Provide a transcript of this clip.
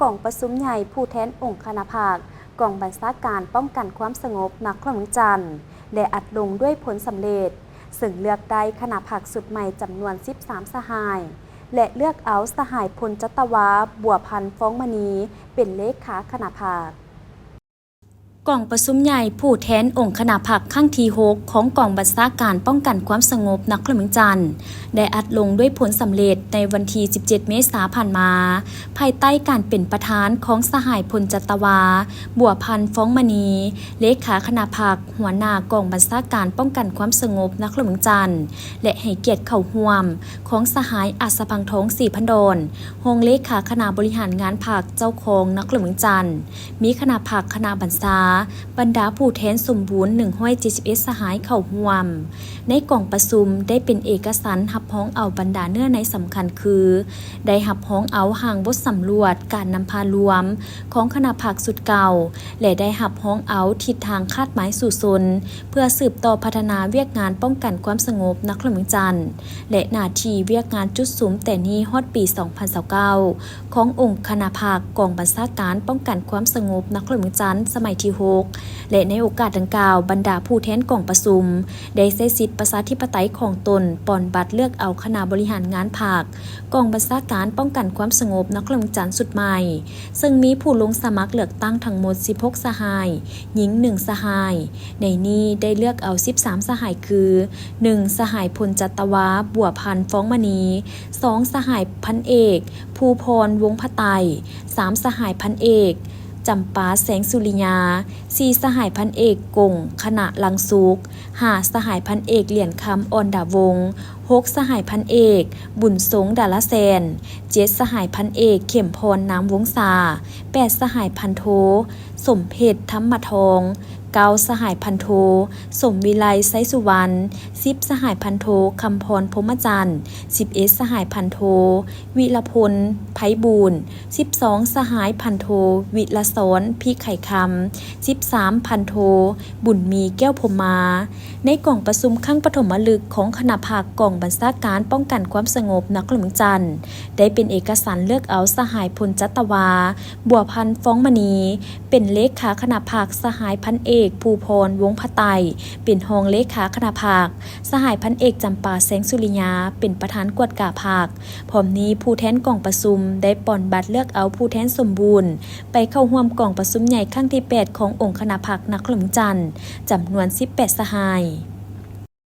กองประชุมใหญ่ผู้แทนองค์คณะภาคกองบัญชาการป้องกันความสงบนครหลวงจันทร์และอัดลงด้วยผลสำเร็จซึ่งเลือกได้คณะภาคสุดใหม่จำนวน13สหายและเลือกเอาสหายพลจัตวาบัวพันธ์ฟ้องมณีเป็นเลขาคณะภาคกองประชุมใหญ่ผู้แทนองค์คณะภาคครั้งที่6ของกองบัญชาการป้องกันความสงบนครหลวงจันทร์ได้อัดลงด้วยผลสำเร็จในวันที่17 เมษายนผ่านมาภายใต้การเป็นประธานของสหายพลจัตวาบัวพันธ์ฟ้องมณีเลขาคณะภาคหัวหน้ากองบัญชาการป้องกันความสงบนครหลวงจันทร์และให้เกียรติเข้าร่วมของสหายอัศพังทองศรีพันดรห้องเลขาคณะบริหารงานภาคเจ้าของนครหลวงจันทร์มีคณะภาคคณะบัญชาบรรดาผู้แทนสมบูรณ์171สหายเข้าร่วมในกล่องประชุมได้เป็นเอกสารหับฮ้องเอาบรรดาเนื้อในสำคัญคือได้หับฮ้องเอาห่างบทสำรวจการนำพารวมของคณะภาคสุดเก่าและได้หับฮ้องเอาทิศทางคาดหมายสู่ชนเพื่อสืบต่อพัฒนาเวียกงานป้องกันความสงบนครหลวงจันทร์และหน้าที่เวียกงานจุดสูงแต่นี้ฮอดปี2029ขององค์คณะภาคกองบัญชาการป้องกันความสงบนครหลวงจันทร์สมัยที่6และในโอกาสดังกล่าวบรรดาผู้แทนกองประชุมได้ใช้สิทธิประชาธิปไตยของตนปอนบัตรเลือกเอาคณะบริหารงานภาคกองบัญชาการป้องกันความสงบนครหลวงจันทร์สุดใหม่ซึ่งมีผู้ลงสมัครเลือกตั้งทั้งหมด16สหายหญิง1สหายในนี้ได้เลือกเอา13สหายคือ1สหายพลจัตวาบัวพันธ์ฟ้องมณี2สหายพันเอกภูพรวงศ์พไตร3สหายพันเอกจำปาแสงสุริยา4สหายพันเอกกงคณะลังสุก5สหายพันเอกเหรียญคำอ่อนดาวง6สหายพันเอกบุญสงดาลาแซน7สหายพันเอกเข็มพรน้ำวงศา8สหายพันโทสมเพชธรรมทอง9สหายพันโทสมวิไลไซสุวรรณ10สหายพันโทคำพรพรหมจันทร์11สหายพันโทวิรพลไพบูลย์12สหายพันโทวิรศรพี่ไข่คำ13พันโทบุญมีแก้วพรหมาในกล่องประชุมครั้งปฐมฤกษ์ของคณะภาคกองบัญชาการป้องกันความสงบนครหลวงจันทร์ได้เป็นเอกสารเลือกเอาสหายพลจัตวาบัวพันธ์ฟ้องมณีเป็นเลขาคณะภาคสหายพันเอกภูพรวงศ์พไตรเป็นรองเลขาคณะภาคสหายพันเอกจำปาแสงสุริยาเป็นประธานกวดกาภาคพร้อมนี้ผู้แทนกองประชุมได้ปอนบัตรเลือกเอาผู้แทนสมบูรณ์ไปเข้าร่วมกองประชุมใหญ่ครั้งที่8ขององค์คณะภาคนครหลวงจันทร์จำนวน18สหาย